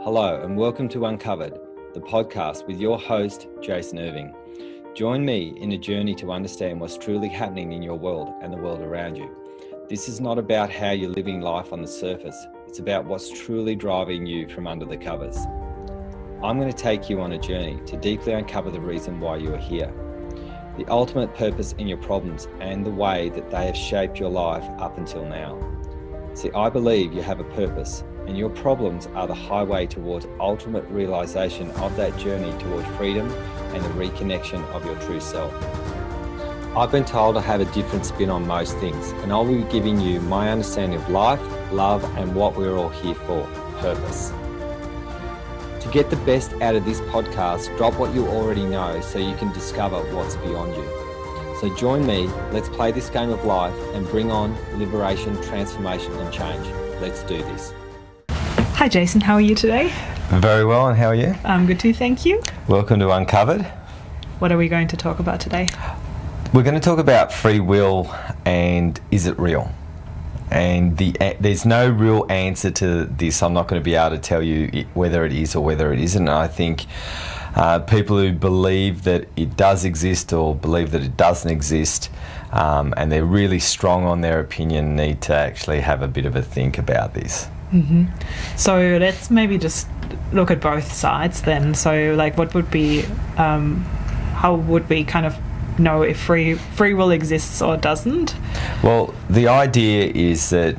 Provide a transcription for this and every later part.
Hello and welcome to Uncovered, the podcast with your host, Jason Irving. Join me in a journey to understand what's truly happening in your world and the world around you. This is not about how you're living life on the surface. It's about what's truly driving you from under the covers. I'm going to take you on a journey to deeply uncover the reason why you are here, the ultimate purpose in your problems and the way that they have shaped your life up until now. See, I believe you have a purpose, and your problems are the highway towards ultimate realization of that journey towards freedom and the reconnection of your true self. I've been told I have a different spin on most things, and I'll be giving you my understanding of life, love, and what we're all here for, purpose. To get the best out of this podcast, drop what you already know so you can discover what's beyond you. So join me, let's play this game of life and bring on liberation, transformation, and change. Let's do this. Hi Jason, how are you today? Very well, and how are you? I'm good too, thank you. Welcome to Uncovered. What are we going to talk about today? We're going to talk about free will and is it real? And there's no real answer to this. I'm not going to be able to tell you whether it is or whether it isn't. I think people who believe that it does exist or believe that it doesn't exist and they're really strong on their opinion need to actually have a bit of a think about this. Mm-hmm. So let's maybe just look at both sides then. So like what would be, how would we kind of know if free will exists or doesn't? Well, the idea is that,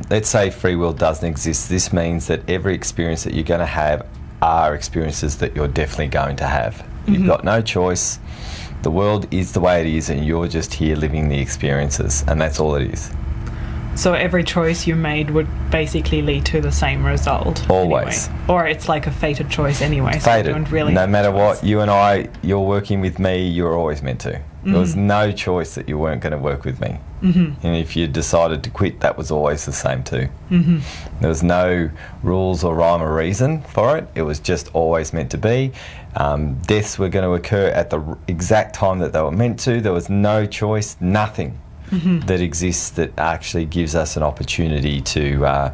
let's say free will doesn't exist. This means that every experience that you're going to have are experiences that you're definitely going to have. Mm-hmm. You've got no choice. The world is the way it is and you're just here living the experiences, and that's all it is. So every choice you made would basically lead to the same result. Always. Anyway. Or it's like a fated choice anyway. So fated. You don't really no matter what, you and I, you're working with me, you're always meant to. Mm-hmm. There was no choice that you weren't going to work with me. Mm-hmm. And if you decided to quit, that was always the same too. Mm-hmm. There was no rules or rhyme or reason for it. It was just always meant to be. Deaths were going to occur at the exact time that they were meant to. There was no choice, nothing. Mm-hmm. that exists that actually gives us an opportunity to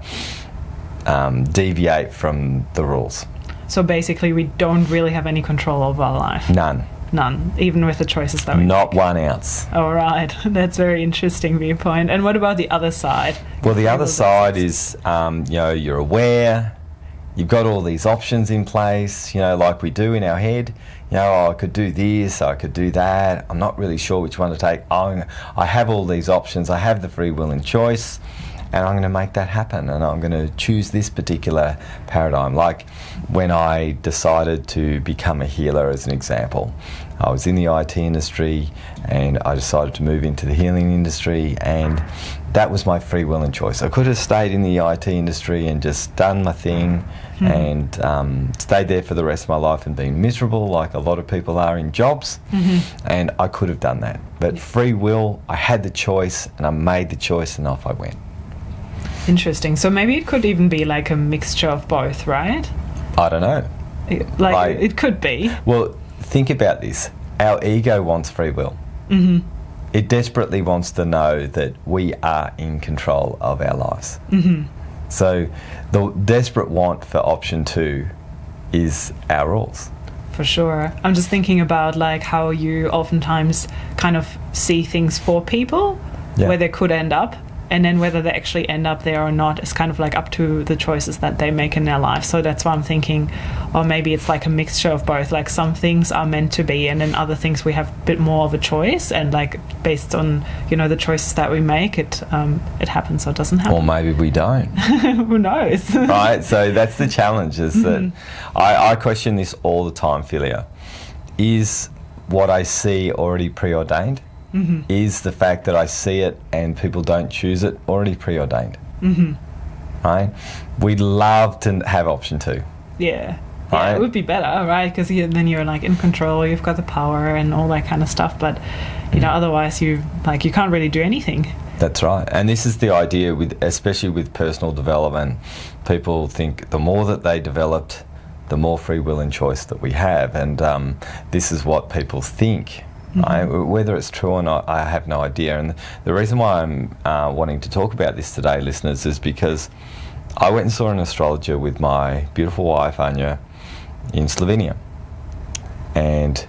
deviate from the rules. So basically we don't really have any control over our life. None, even with the choices that we not make. 1 ounce. All right, that's a very interesting viewpoint. And what about the other side? Well, the other side is you're aware, you've got all these options in place, like we do in our head. I could do this, I could do that. I'm not really sure which one to take. I have all these options. I have the free will and choice, and I'm going to make that happen. And I'm going to choose this particular paradigm. Like when I decided to become a healer, as an example. I was in the IT industry, and I decided to move into the healing industry, and that was my free will and choice. I could have stayed in the IT industry and just done my thing and stayed there for the rest of my life and been miserable like a lot of people are in jobs, and I could have done that. But free will, I had the choice and I made the choice and off I went. Interesting. So maybe it could even be like a mixture of both, right? I don't know. It could be. Well, think about this. Our ego wants free will. Mm-hmm. It desperately wants to know that we are in control of our lives. Mm-hmm. So the desperate want for option 2 is our rules. For sure. I'm just thinking about like how you oftentimes kind of see things for people where they could end up, and then whether they actually end up there or not is kind of like up to the choices that they make in their life. So that's why I'm thinking, or maybe it's like a mixture of both. Like some things are meant to be, and then other things we have a bit more of a choice, and like based on the choices that we make, it happens or doesn't happen. Or maybe we don't. Who knows? Right. So that's the challenge. Is that I question this all the time, Filia. Is what I see already preordained? Mm-hmm. Is the fact that I see it and people don't choose it already preordained? Mm-hmm. Right? We'd love to have option 2. Yeah. Right? Yeah, it would be better, right? Because then you're like in control, you've got the power and all that kind of stuff. But otherwise you can't really do anything. That's right. And this is the idea especially with personal development. People think the more that they developed, the more free will and choice that we have, and this is what people think. Mm-hmm. Whether it's true or not, I have no idea. And the reason why I'm wanting to talk about this today, listeners, is because I went and saw an astrologer with my beautiful wife, Anya, in Slovenia. And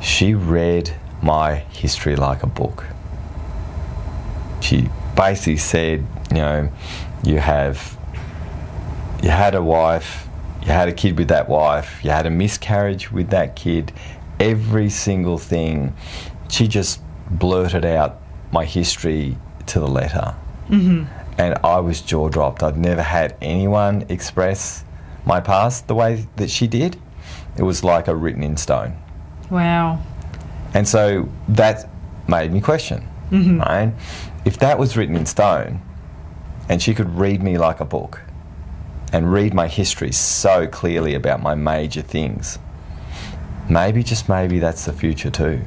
she read my history like a book. She basically said, you know, you had a wife, you had a kid with that wife, you had a miscarriage with that kid, every single thing. She just blurted out my history to the letter. Mm-hmm. And I was jaw-dropped. I'd never had anyone express my past the way that she did. It was like a written in stone. Wow. And so that made me question, right? If that was written in stone and she could read me like a book and read my history so clearly about my major things, maybe, just maybe, that's the future too.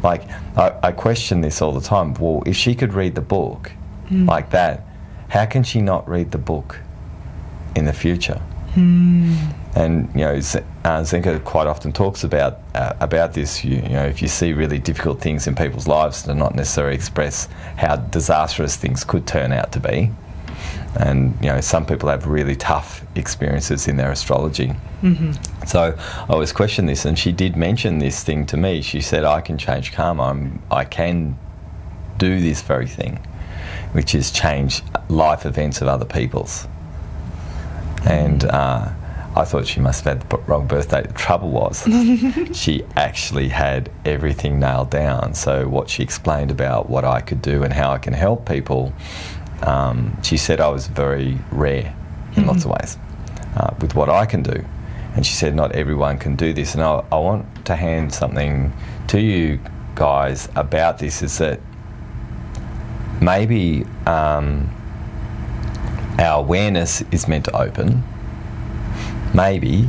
Like, I question this all the time. Well, if she could read the book like that, how can she not read the book in the future? And, you know, Zenka quite often talks about this. You know, if you see really difficult things in people's lives, to not necessarily express how disastrous things could turn out to be. And, you know, some people have really tough experiences in their astrology. So I always question this, and she did mention this thing to me. She said, I can change karma. I can do this very thing, which is change life events of other people's. And I thought she must have had the wrong birthday. The trouble was she actually had everything nailed down. So what she explained about what I could do and how I can help people, she said I was very rare in lots of ways with what I can do. And she said not everyone can do this. And I want to hand something to you guys about this, is that maybe our awareness is meant to open, maybe,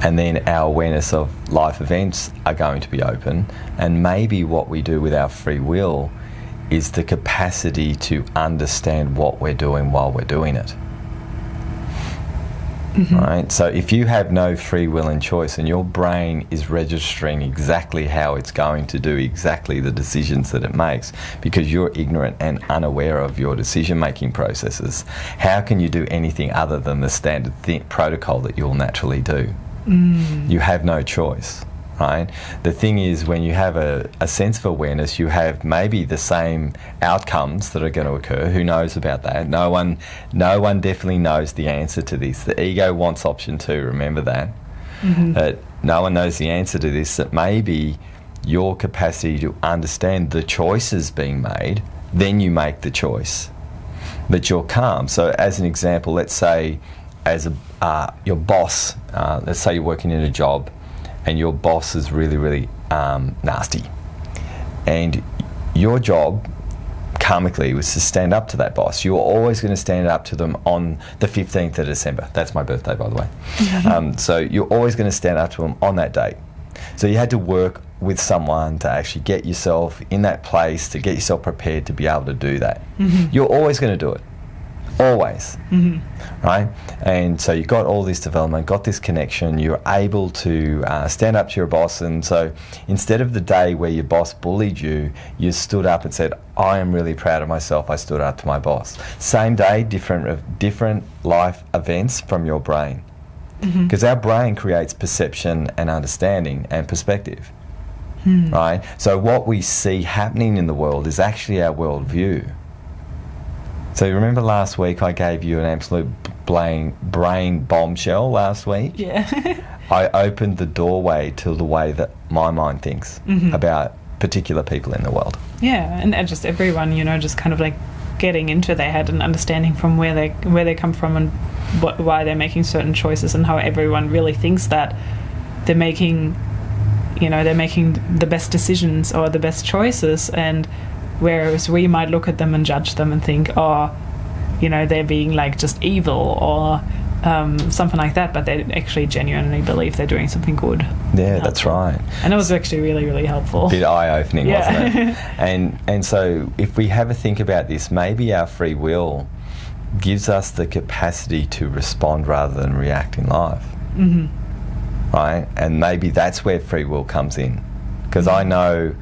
and then our awareness of life events are going to be open, and maybe what we do with our free will is the capacity to understand what we're doing while we're doing it. Right? So if you have no free will and choice, and your brain is registering exactly how it's going to do exactly the decisions that it makes because you're ignorant and unaware of your decision-making processes, how can you do anything other than the standard protocol that you'll naturally do? You have no choice. Right? The thing is, when you have a sense of awareness, you have maybe the same outcomes that are going to occur. Who knows about that? No one definitely knows the answer to this. The ego wants option 2, remember that. But no one knows the answer to this, that maybe your capacity to understand the choices being made, then you make the choice. But you're calm. So as an example, let's say as your boss, let's say you're working in a job, and your boss is really, really nasty. And your job, karmically, was to stand up to that boss. You're always going to stand up to them on the 15th of December. That's my birthday, by the way. So you're always going to stand up to them on that date. So you had to work with someone to actually get yourself in that place, to get yourself prepared to be able to do that. You're always going to do it. Always. Right? And so you got all this development, got this connection, you're able to stand up to your boss. And so instead of the day where your boss bullied you, you stood up and said, I am really proud of myself, I stood up to my boss. Same day, different life events from your brain. Because our brain creates perception and understanding and perspective. Right? So what we see happening in the world is actually our worldview. So you remember last week I gave you an absolute brain bombshell last week? Yeah. I opened the doorway to the way that my mind thinks about particular people in the world. Yeah, and just everyone, you know, just kind of like getting into their head and understanding from where they come from and why they're making certain choices, and how everyone really thinks that they're making the best decisions or the best choices, and whereas we might look at them and judge them and think, oh, you know, they're being like just evil or something like that, but they actually genuinely believe they're doing something good. Yeah, that's right. And it was actually really, really helpful. A bit eye-opening, wasn't it? And so if we have a think about this, maybe our free will gives us the capacity to respond rather than react in life. Right? And maybe that's where free will comes in. Because I know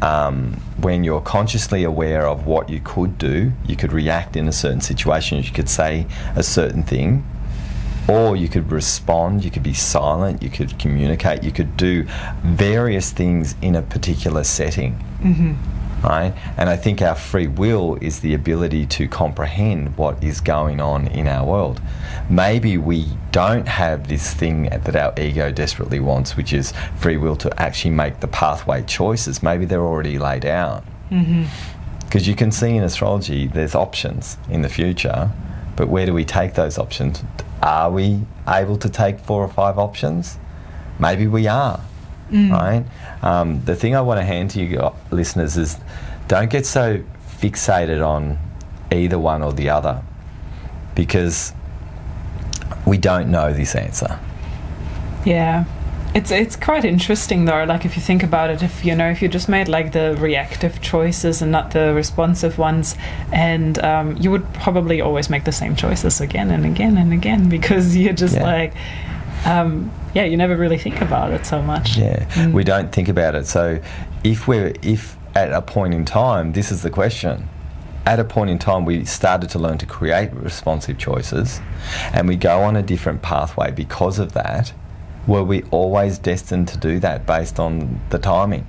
when you're consciously aware of what you could do, you could react in a certain situation, you could say a certain thing, or you could respond, you could be silent, you could communicate, you could do various things in a particular setting. Right? And I think our free will is the ability to comprehend what is going on in our world. Maybe we don't have this thing that our ego desperately wants, which is free will to actually make the pathway choices. Maybe they're already laid out. Because you can see in astrology there's options in the future, but where do we take those options? Are we able to take 4 or 5 options? Maybe we are. Right? The thing I want to hand to you listeners is don't get so fixated on either one or the other, because we don't know this answer. Yeah. It's quite interesting though, like if you think about it, if you just made like the reactive choices and not the responsive ones, and you would probably always make the same choices again and again and again, because you're just you never really think about it so much. We don't think about it. So if at a point in time, this is the question, at a point in time we started to learn to create responsive choices and we go on a different pathway because of that, were we always destined to do that based on the timing?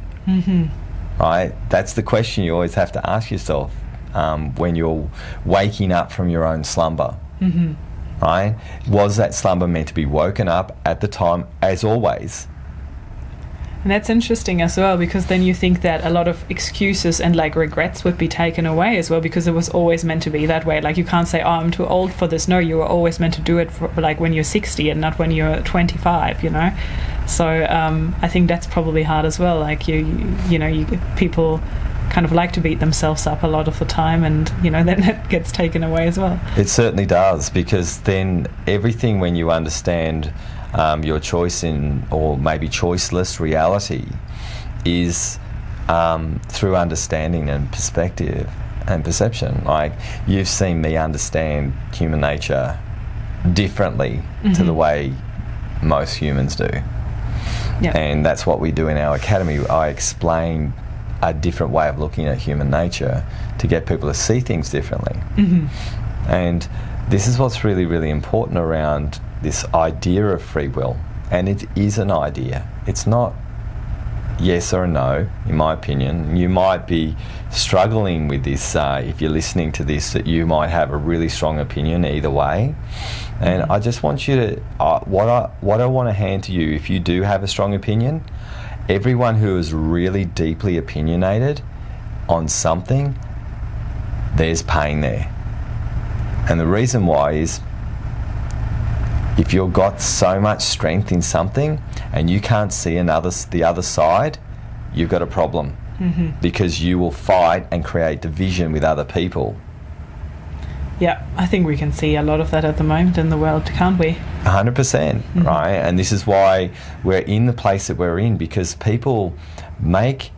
Right? That's the question you always have to ask yourself when you're waking up from your own slumber. Right? Was that slumber meant to be woken up at the time, as always? And that's interesting as well, because then you think that a lot of excuses and like regrets would be taken away as well, because it was always meant to be that way. Like you can't say, oh, I'm too old for this. No, you were always meant to do it for, like when you're 60 and not when you're 25, So I think that's probably hard as well. Like people kind of like to beat themselves up a lot of the time, and then that gets taken away as well. It certainly does, because then everything, when you understand your choice in, or maybe choiceless reality, is through understanding and perspective and perception. Like you've seen me understand human nature differently to the way most humans do. And that's what we do in our academy. I explain a different way of looking at human nature to get people to see things differently. And this is what's really, really important around this idea of free will. And it is an idea. It's not yes or no, in my opinion. You might be struggling with this if you're listening to this, that you might have a really strong opinion either way. And I just want you to, what I want to hand to you, if you do have a strong opinion, everyone who is really deeply opinionated on something, there's pain there. And the reason why is, if you've got so much strength in something and you can't see the other side, you've got a problem. Because you will fight and create division with other people. Yeah, I think we can see a lot of that at the moment in the world, can't we? 100%, right? And this is why we're in the place that we're in, because people make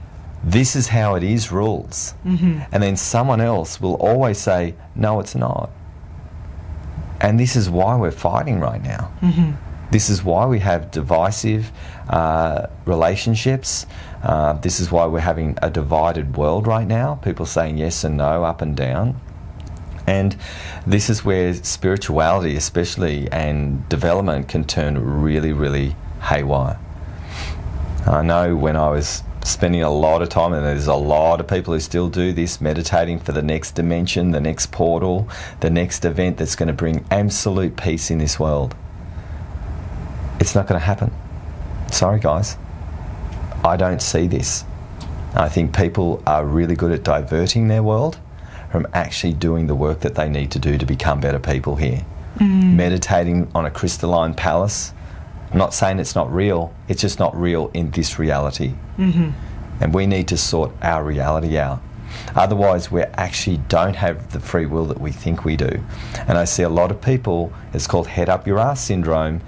this is how it is rules. And then someone else will always say, no, it's not. And this is why we're fighting right now. This is why we have divisive relationships. This is why we're having a divided world right now. People saying yes and no, up and down. And this is where spirituality, especially, and development can turn really, really haywire. I know when I was spending a lot of time, and there's a lot of people who still do this, meditating for the next dimension, the next portal, the next event that's going to bring absolute peace in this world. It's not going to happen. Sorry, guys. I don't see this. I think people are really good at diverting their world from actually doing the work that they need to do to become better people here. Meditating on a crystalline palace. I'm not saying it's not real, it's just not real in this reality. And we need to sort our reality out. Otherwise, we actually don't have the free will that we think we do. And I see a lot of people, it's called head up your ass syndrome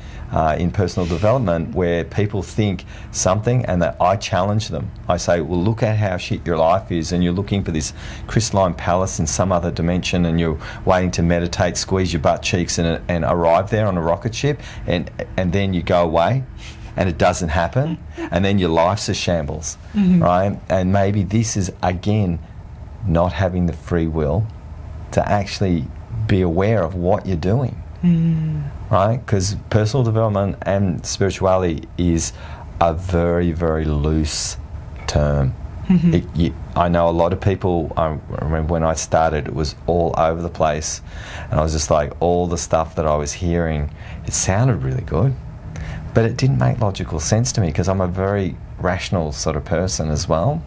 in personal development, where people think something and that I challenge them. I say, well, look at how shit your life is, and you're looking for this crystalline palace in some other dimension, and you're waiting to meditate, squeeze your butt cheeks and arrive there on a rocket ship, and then you go away. and it doesn't happen, and then your life's a shambles, right? And maybe this is, again, not having the free will to actually be aware of what you're doing, right? Because personal development and spirituality is a very, very loose term. I know a lot of people, I remember when I started, it was all over the place, and I was just like, all the stuff that I was hearing, it sounded really good, but it didn't make logical sense to me, because I'm a very rational sort of person as well,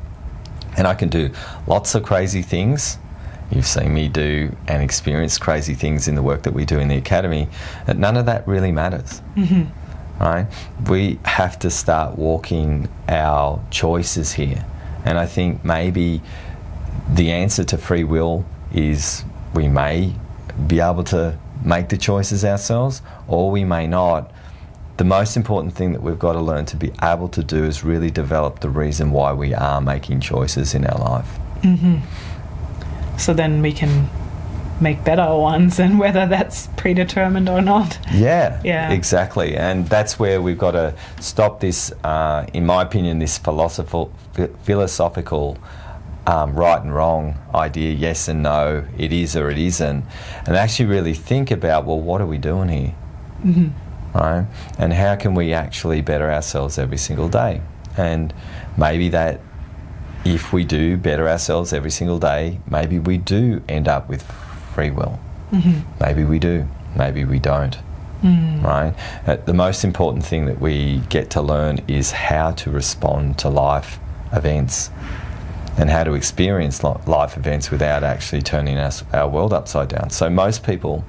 and I can do lots of crazy things. You've seen me do and experience crazy things in the work that we do in the Academy, and none of that really matters. Right? We have to start walking our choices here. And I think maybe the answer to free will is we may be able to make the choices ourselves, or we may not. The most important thing that we've got to learn to be able to do is really develop the reason why we are making choices in our life. So then we can make better ones, and whether that's predetermined or not. Yeah, exactly. And that's where we've got to stop this, in my opinion, this philosophical right and wrong idea, yes and no, it is or it isn't, and actually really think about, well, what are we doing here? Right? And how can we actually better ourselves every single day? And maybe that if we do better ourselves every single day, maybe we do end up with free will. Maybe we do, maybe we don't. Right? The most important thing that we get to learn is how to respond to life events and how to experience life events without actually turning our world upside down. So most people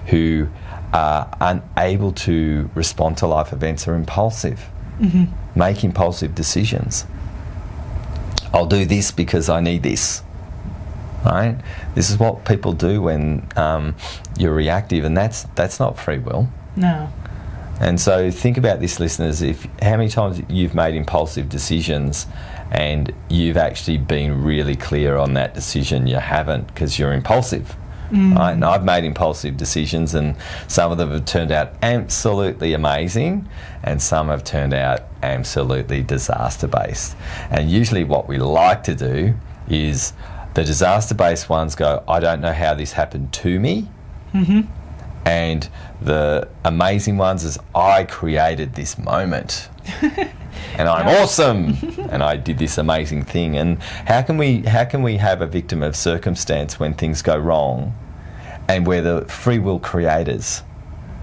who are unable to respond to life events are impulsive, make impulsive decisions. I'll do this because I need this. Right? This is what people do when you're reactive, and that's not free will. No. And so think about this, listeners. How many times you've made impulsive decisions and you've actually been really clear on that decision? You haven't, because you're impulsive. Right? And I've made impulsive decisions, and some of them have turned out absolutely amazing, and some have turned out absolutely disaster-based. And usually what we like to do is the disaster-based ones go, I don't know how this happened to me. And the amazing ones is, I created this moment. And I'm awesome. And I did this amazing thing. And how can we have a victim of circumstance when things go wrong, and we're the free will creators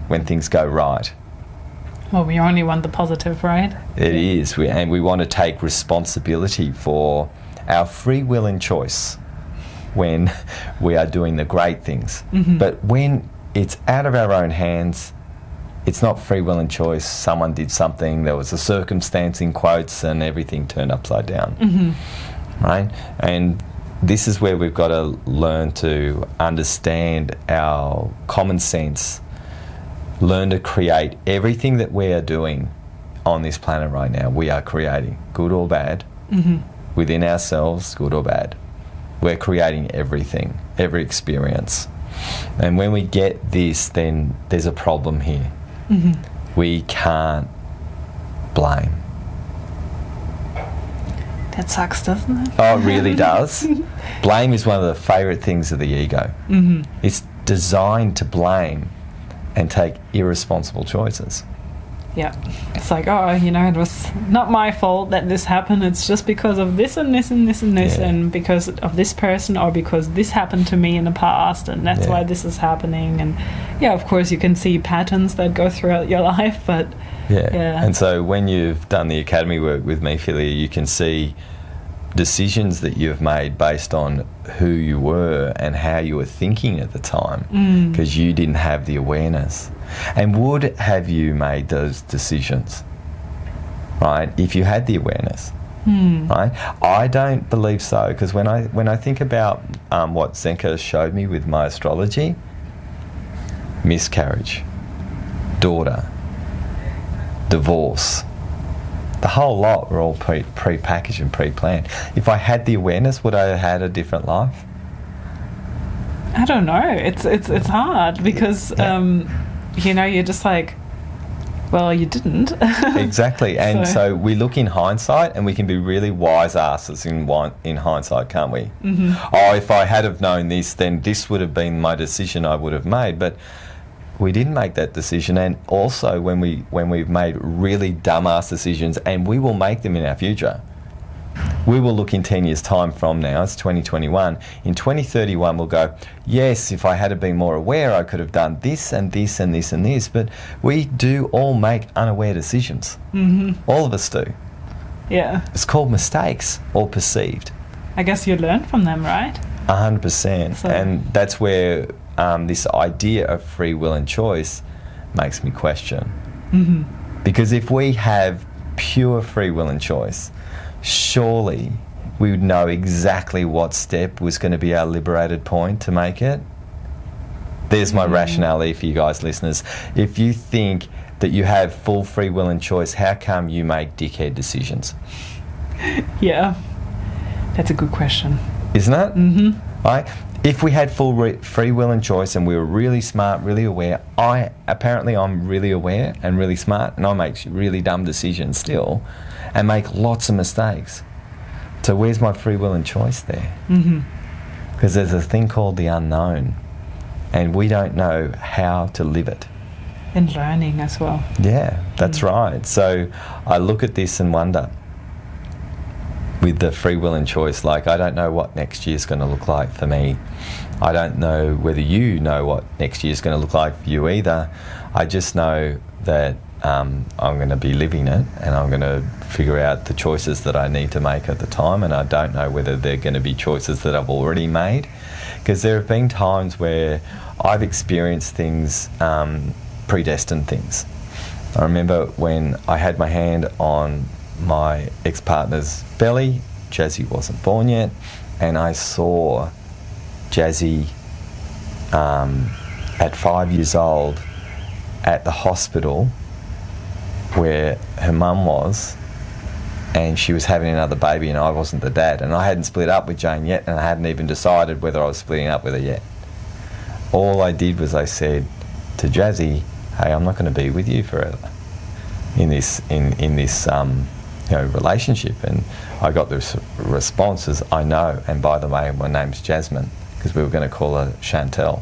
when things go right? Well, we only want the positive, right? It is. And we want to take responsibility for our free will and choice when we are doing the great things. But when it's out of our own hands, it's not free will and choice. Someone did something, there was a circumstance in quotes, and everything turned upside down. Right? And this is where we've got to learn to understand our common sense, learn to create everything that we are doing on this planet right now. We are creating, good or bad, within ourselves, good or bad. We're creating everything, every experience. And when we get this, then there's a problem here. We can't blame. That sucks, doesn't it? Oh, it really does. Blame is one of the favourite things of the ego. It's designed to blame and take irresponsible choices. Yeah. It's like, oh, it was not my fault that this happened. It's just because of this and this and this and this, and because of this person, or because this happened to me in the past, and that's why this is happening. And yeah, of course, you can see patterns that go throughout your life, but yeah. And so when you've done the Academy work with me, Filia, you can see decisions that you've made based on who you were and how you were thinking at the time, because you didn't have the awareness. And would have you made those decisions, right, if you had the awareness? Right? I don't believe so, because when I think about what Zenka showed me with my astrology, miscarriage, daughter, divorce, the whole lot were all pre-packaged and pre-planned. If I had the awareness, would I have had a different life? I don't know. It's hard because you're just like, well, you didn't. Exactly. And so we look in hindsight and we can be really wise asses in hindsight, can't we? Mm-hmm. Oh, if I had have known this, then this would have been my decision I would have made. But we didn't make that decision. And also when we've made really dumbass decisions, and we will make them in our future, we will look in 10 years' time from now, it's 2021, in 2031 we'll go, yes, if I had been more aware, I could have done this and this and this and this, but we do all make unaware decisions. Mm-hmm. All of us do. Yeah. It's called mistakes, or perceived. I guess you learn from them, right? 100%. So. And that's where this idea of free will and choice makes me question. Mm-hmm. Because if we have pure free will and choice, surely we would know exactly what step was going to be our liberated point to make it. There's my rationale for you guys listeners. If you think that you have full free will and choice, how come you make dickhead decisions? Yeah, that's a good question. Isn't it? Mm-hmm. Right? If we had full free will and choice and we were really smart, really aware, I'm really aware and really smart, and I make really dumb decisions still and make lots of mistakes. So where's my free will and choice there? Because there's a thing called the unknown, and we don't know how to live it. And learning as well. Yeah, that's right. So I look at this and wonder, with the free will and choice, like, I don't know what next year's going to look like for me. I don't know whether you know what next year's going to look like for you either. I just know that I'm going to be living it, and I'm going to figure out the choices that I need to make at the time, and I don't know whether they're going to be choices that I've already made, because there have been times where I've experienced things, predestined things. I remember when I had my hand on my ex-partner's belly, Jazzy wasn't born yet, and I saw Jazzy at 5 years old at the hospital where her mum was, and she was having another baby, and I wasn't the dad, and I hadn't split up with Jane yet, and I hadn't even decided whether I was splitting up with her yet. All I did was I said to Jazzy, hey, I'm not going to be with you forever in this relationship. And I got this response as, I know, and by the way, my name's Jasmine, because we were going to call her Chantel.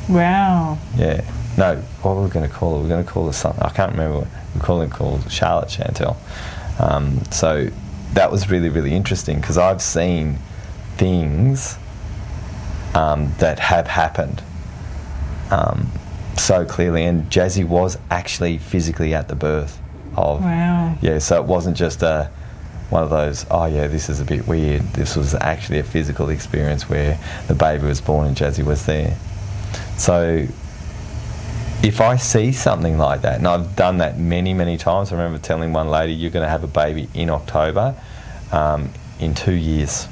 Wow. Yeah. No, what were we going to call her? We were going to call her something. I can't remember what we were called Charlotte Chantel. So that was really, really interesting, because I've seen things that have happened so clearly, and Jazzy was actually physically at the birth of. Wow. Yeah, so it wasn't just one of those, oh yeah, this is a bit weird. This was actually a physical experience where the baby was born and Jazzy was there. So if I see something like that, and I've done that many, many times. I remember telling one lady, you're going to have a baby in October in 2 years.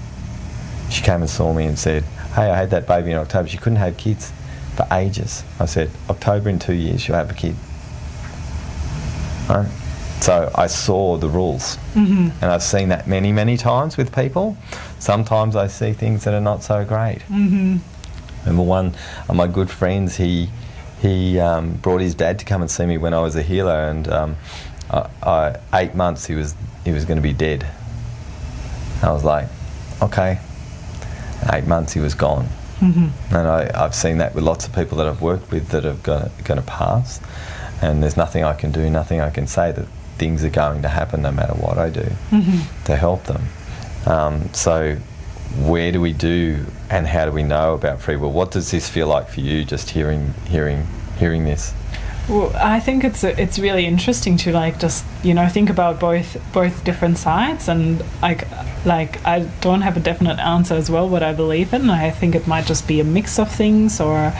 She came and saw me and said, hey, I had that baby in October. She couldn't have kids for ages. I said, October in 2 years, she'll have a kid. Right? So I saw the rules. And I've seen that many, many times with people. Sometimes I see things that are not so great. Remember one of my good friends, he brought his dad to come and see me when I was a healer, and 8 months he was going to be dead. I was like, okay. 8 months he was gone. And I've seen that with lots of people that I've worked with that are going to pass, and there's nothing I can do, nothing I can say, that things are going to happen no matter what I do to help them. So where do we do and how do we know about free will? What does this feel like for you, just hearing this? Well, I think it's really interesting to just think about both different sides, and like I don't have a definite answer as well what I believe in. I think it might just be a mix of things, or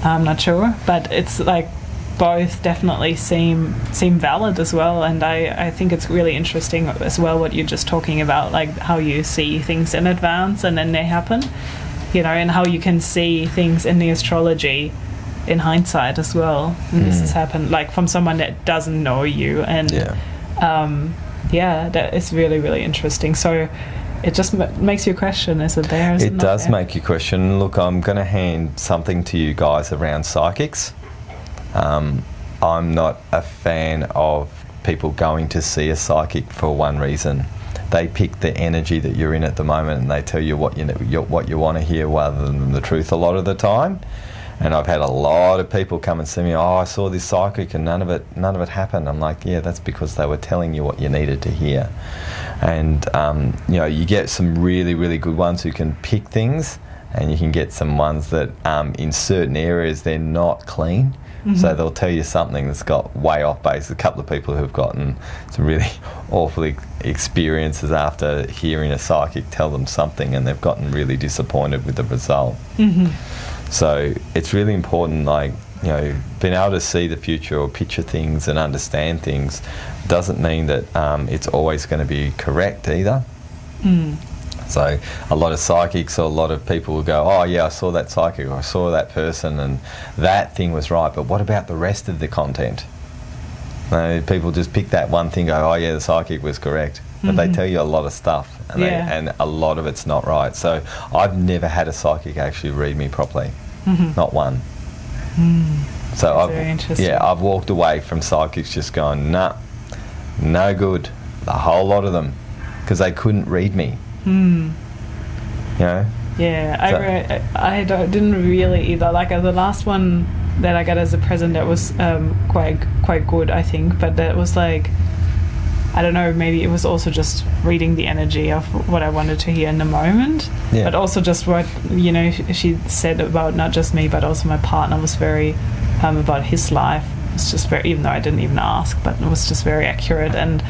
I'm not sure, but it's like both definitely seem valid as well. And I think it's really interesting as well what you're just talking about, like how you see things in advance and then they happen, and how you can see things in the astrology in hindsight as well. And this has happened like from someone that doesn't know you, and that is really, really interesting. So it just makes you question, is it there? Is it not does there? make you question. Look, I'm going to hand something to you guys around psychics. I'm not a fan of people going to see a psychic for one reason. They pick the energy that you're in at the moment, and they tell you what you want to hear rather than the truth a lot of the time. And I've had a lot of people come and see me, I saw this psychic and none of it happened. I'm like, yeah, that's because they were telling you what you needed to hear. And you get some really, really good ones who can pick things, and you can get some ones that in certain areas they're not clean. Mm-hmm. So they'll tell you something that's got way off base. A couple of people who've gotten some really awful experiences after hearing a psychic tell them something, and they've gotten really disappointed with the result. Mm-hmm. So it's really important, being able to see the future or picture things and understand things doesn't mean that it's always going to be correct either. Mm. So a lot of psychics or a lot of people will go, oh yeah, I saw that psychic or I saw that person and that thing was right, but what about the rest of the content? People just pick that one thing, go, oh yeah, the psychic was correct. But they tell you a lot of stuff, and a lot of it's not right. So I've never had a psychic actually read me properly, not one. So I've walked away from psychics just going, nah, no good, a whole lot of them, because they couldn't read me. Yeah, I didn't really either. The last one that I got as a present, that was quite good, I think, but that was I don't know, maybe it was also just reading the energy of what I wanted to hear in the moment. Yeah. But also just what, she said about not just me, but also my partner was very, about his life. It's just very, even though I didn't even ask, but it was just very accurate. And,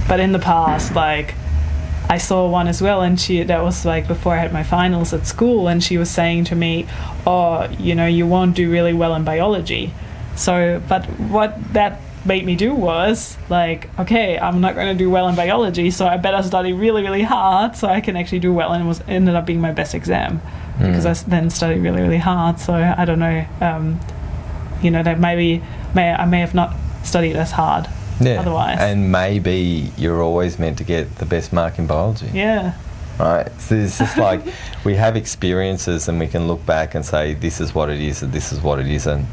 but in the past, I saw one as well, and that was before I had my finals at school, and she was saying to me, oh, you won't do really well in biology. So, but what that made me do was okay, I'm not going to do well in biology, so I better study really, really hard so I can actually do well, and it ended up being my best exam because I then studied really, really hard. So I don't know, that I may have not studied as hard otherwise. And maybe you're always meant to get the best mark in biology. Yeah. Right, so it's just we have experiences and we can look back and say this is what it is and this is what it isn't.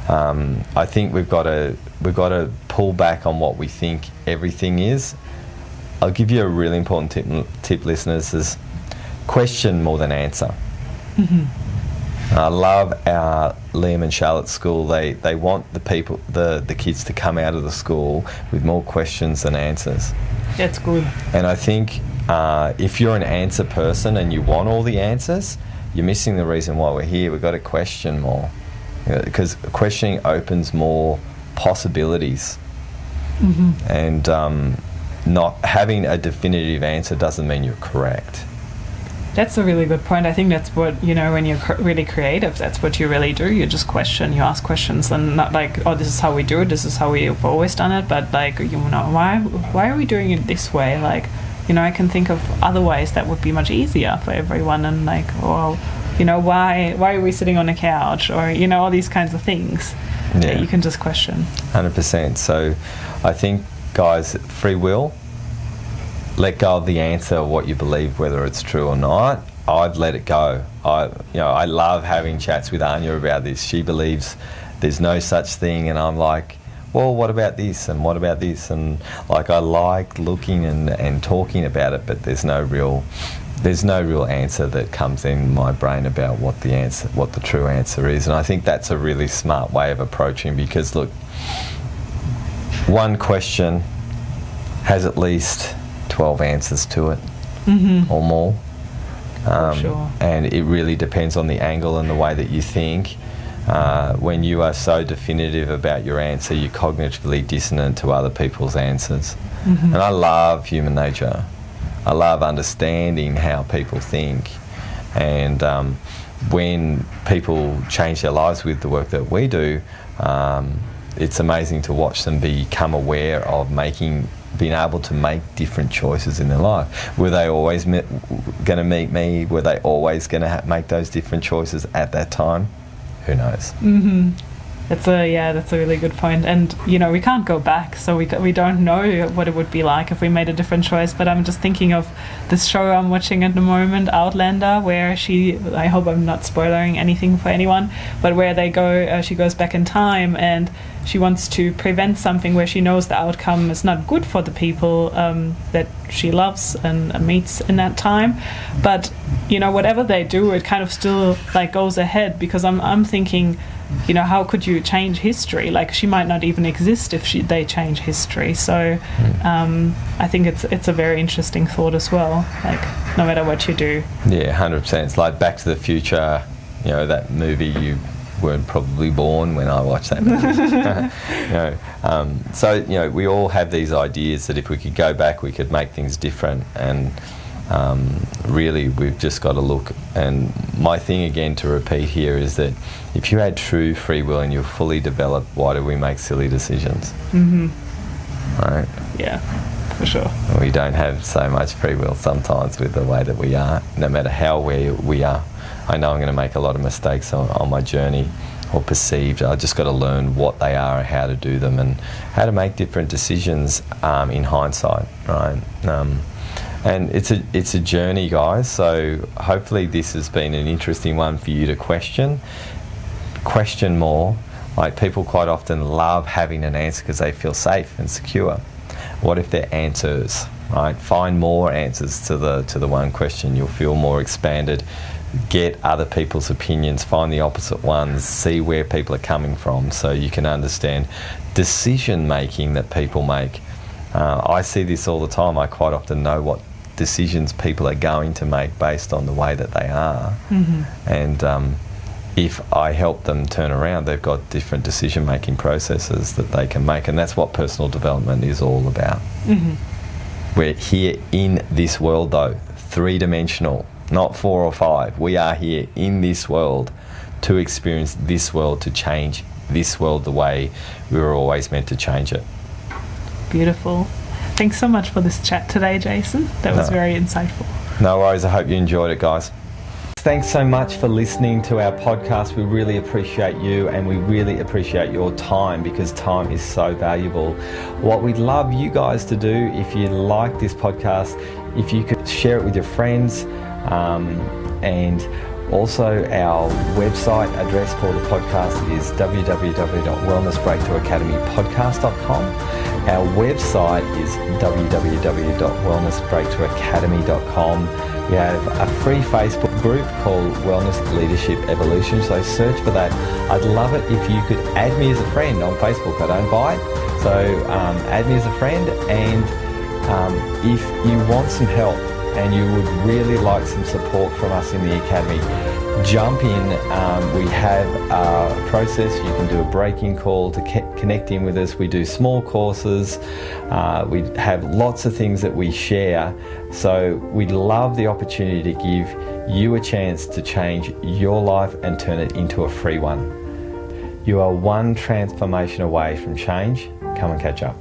I think we've got to pull back on what we think everything is. I'll give you a really important tip, listeners, is question more than answer. Mm-hmm. I love our Liam and Charlotte's school. They want the kids to come out of the school with more questions than answers. That's good. And I think if you're an answer person and you want all the answers, you're missing the reason why we're here. We've got to question more, because questioning opens more possibilities. Mm-hmm. And not having a definitive answer doesn't mean you're correct. That's a really good point. I think that's what, when you're really creative, that's what you really do. You just question, you ask questions, and not oh, this is how we do it, this is how we've always done it, but why are we doing it this way? I can think of other ways that would be much easier for everyone, and why are we sitting on a couch, or all these kinds of things that you can just question. 100%. So I think, guys, free will, let go of the answer of what you believe, whether it's true or not. I've let it go. I love having chats with Anya about this. She believes there's no such thing, and I'm like, well, what about this and what about this? And I like looking and talking about it, but there's no real answer that comes in my brain about what the true answer is. And I think that's a really smart way of approaching, because look, one question has at least 12 answers to it, mm-hmm. or more. Sure. And it really depends on the angle and the way that you think. When you are so definitive about your answer, you're cognitively dissonant to other people's answers. Mm-hmm. And I love human nature. I love understanding how people think. And when people change their lives with the work that we do, it's amazing to watch them become aware of being able to make different choices in their life. Were they always going to meet me? Were they always going to make those different choices at that time? Who knows? Mm-hmm. That's a really good point. And we can't go back, so we don't know what it would be like if we made a different choice. But I'm just thinking of this show I'm watching at the moment, Outlander, where I hope I'm not spoiling anything for anyone, but where she goes back in time and she wants to prevent something where she knows the outcome is not good for the people that she loves and meets in that time. But whatever they do, it kind of still like goes ahead, because I'm thinking, how could you change history? Like, she might not even exist if they change history. So I think it's a very interesting thought as well. Like, no matter what you do. Yeah, 100%. It's like Back to the Future. That movie, you weren't probably born when I watched that movie. So we all have these ideas that if we could go back, we could make things different. And really, we've just got to look. And my thing again to repeat here is that if you had true free will and you're fully developed, why do we make silly decisions? Mm-hmm. Right? Yeah, for sure. We don't have so much free will sometimes with the way that we are, no matter how we are. I know I'm going to make a lot of mistakes on my journey, or perceived. I just got to learn what they are and how to do them and how to make different decisions in hindsight, right? And it's a journey, guys. So hopefully this has been an interesting one for you to question more. Like, people quite often love having an answer because they feel safe and secure. What if they're answers, right? Find more answers to the one question. You'll feel more expanded. Get other people's opinions, find the opposite ones, see where people are coming from, so you can understand decision making that people make. I see this all the time. I quite often know what decisions people are going to make based on the way that they are. Mm-hmm. And if I help them turn around, they've got different decision making processes that they can make, and that's what personal development is all about. Mm-hmm. We're here in this world, though, 3-dimensional. Not 4 or 5. We are here in this world to experience this world, to change this world the way we were always meant to change it. Beautiful. Thanks so much for this chat today, Jason. That was very insightful. No worries. I hope you enjoyed it, guys. Thanks so much for listening to our podcast. We really appreciate you, and we really appreciate your time, because time is so valuable. What we'd love you guys to do, if you like this podcast, if you could share it with your friends, and also our website address for the podcast is www.wellnessbreakthroughacademypodcast.com. Our website is www.wellnessbreakthroughacademy.com. We have a free Facebook group called Wellness Leadership Evolution, so search for that. I'd love it if you could add me as a friend on Facebook. I don't bite, so add me as a friend. And if you want some help and you would really like some support from us in the Academy, jump in. We have a process. You can do a break-in call to connect in with us. We do small courses. We have lots of things that we share. So we'd love the opportunity to give you a chance to change your life and turn it into a free one. You are one transformation away from change. Come and catch up.